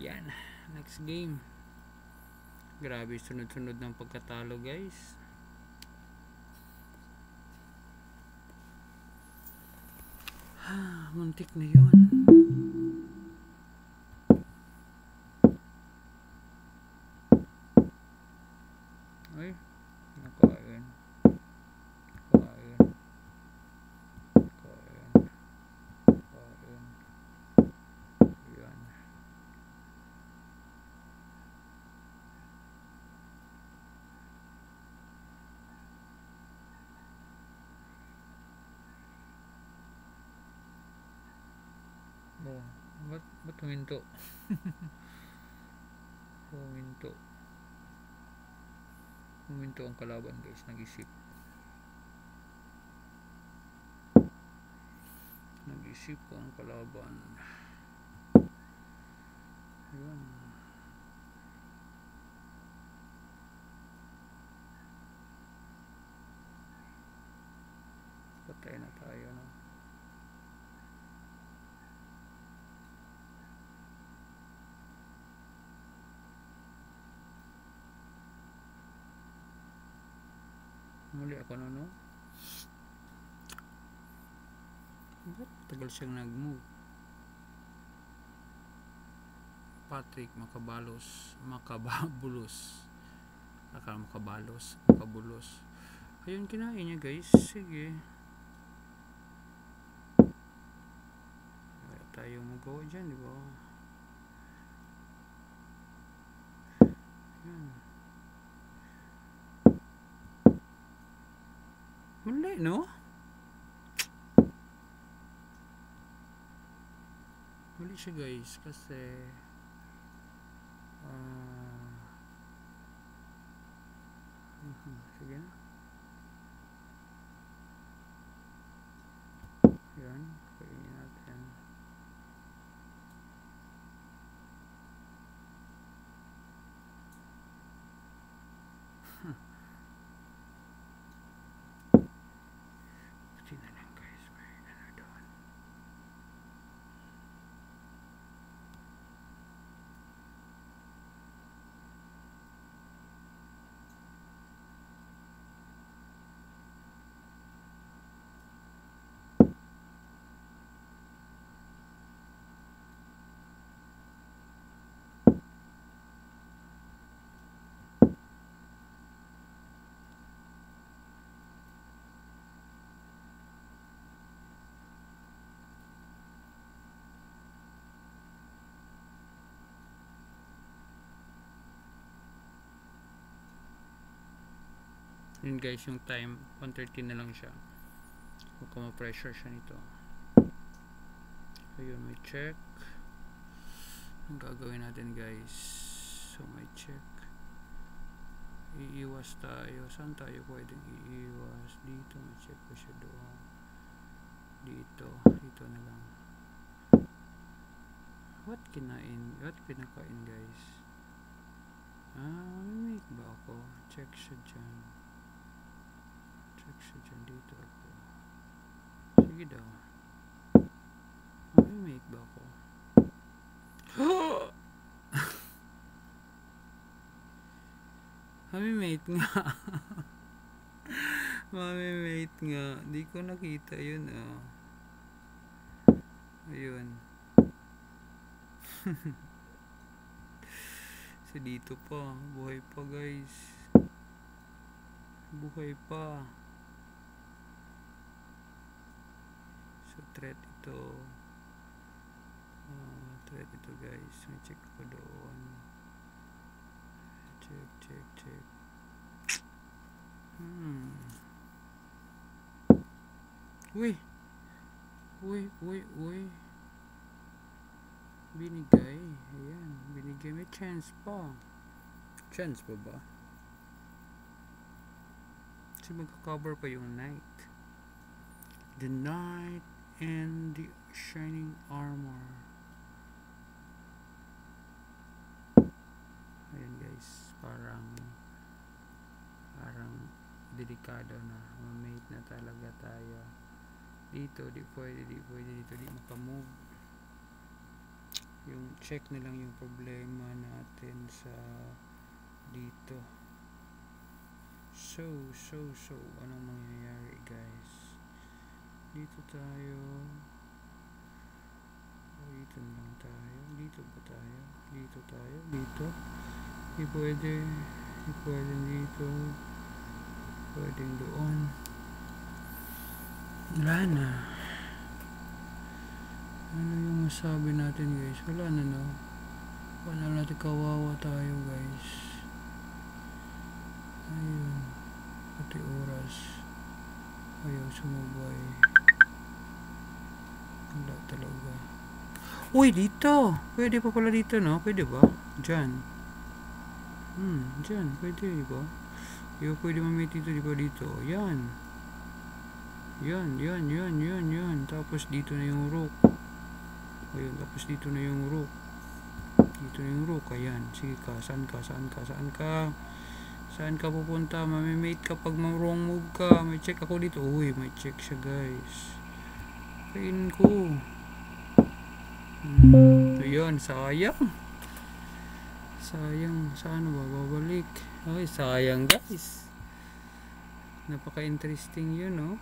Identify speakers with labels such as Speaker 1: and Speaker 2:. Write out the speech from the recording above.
Speaker 1: Yan, next game. Grabe, sunod-sunod ng pagkatalo, guys. Muntik na yun. Ay, nakain. Yan. Oh, ba't huminto? Huminto ang kalaban, guys. Nag-isip ko ang kalaban. Yun. Patay na tayo, no? Muli ako, no? Ba't tagal siyang nag-move? Patrick Makabalos. Ayun, kinain niya, guys. Sige. Wala tayong magawa dyan, di ba? Yan. Mali, no? Mali siya, guys. Kasi sige na. Yan, kainin natin. Buti na lang, guys. May ano doon. Yun, guys, yung time 1:30 na lang siya. Huwag ka ma-pressure siya nito. Ayun, may check. Ang gagawin natin, guys, so may check. Iiwas tayo. Saan tayo pwedeng iiwas? Dito, may check pa siya doon. Dito na lang. What pinakain, guys? May ba ako? Check siya dyan. Dito ako. Sige daw. May make ba ako? Mamimate nga. Mamimate nga. Di ko nakita yun, ayun. So dito pa. Buhay pa, guys. Buhay pa. So threat ito. Threat ito, guys. May check ko doon. Check. Uy. Binigay. Ayan. Binigay. May chance pa. Chance pa ba? Kasi magka-cover pa yung night. The knight and the shining armor. Ayan, guys. Parang delikado na. Mamate na talaga tayo. Dito, di pwede dito. Di makamove. Yung check na lang yung problema natin sa dito. So, anong mangyayari guys? Dito tayo. Dito na lang tayo. Dito ba tayo? Dito tayo. Dito. Hindi pwede. Hindi pwede dito. Pwedeng doon. Wala na. Ano yung masabi natin guys? Wala na no. Wala natin, kawawa tayo guys. Ayun. Pati oras. Ayaw sumubay. Wala talaga. Uy, dito! Pwede pa pala dito no? Pwede ba? Diyan. Diyan. Pwede ba? Yung pwede mamit dito, di ba dito? Yan. Yan. Tapos dito na yung rook. Ayun, tapos dito na yung rook. Dito na yung rook. Ayan. Sige ka. Saan ka? Saan ka pupunta? Mamimate ka pag wrong move ka. May check ako dito. Uy, may check siya guys. Kainin ko. Ayun, sayang. Saan ba babalik? Ay, sayang guys. Napaka-interesting yun, no?